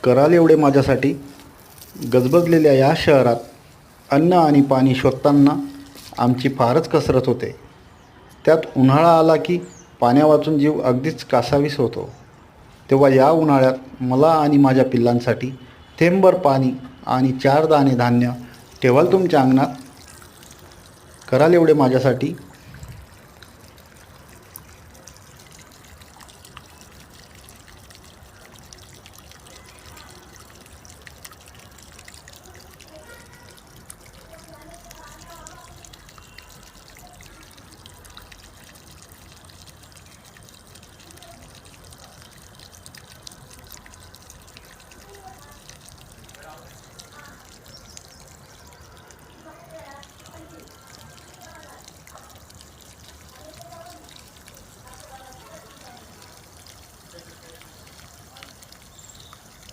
कराल एवढे माझ्यासाठी गजबजलेल्या या शहरात अन्न आणि पाणी शोधताना आमची फारच कसरत होते. त्यात उन्हाळा आला की पाण्यावाचून जीव अगदीच कासावीस होतो. तेव्हा या उन्हाळ्यात मला आणि माझ्या पिल्लांसाठी थेंबभर पाणी आणि 4 दाणे धान्य ठेवाल तुमच्या अंगणात? कराल एवढे माझ्यासाठी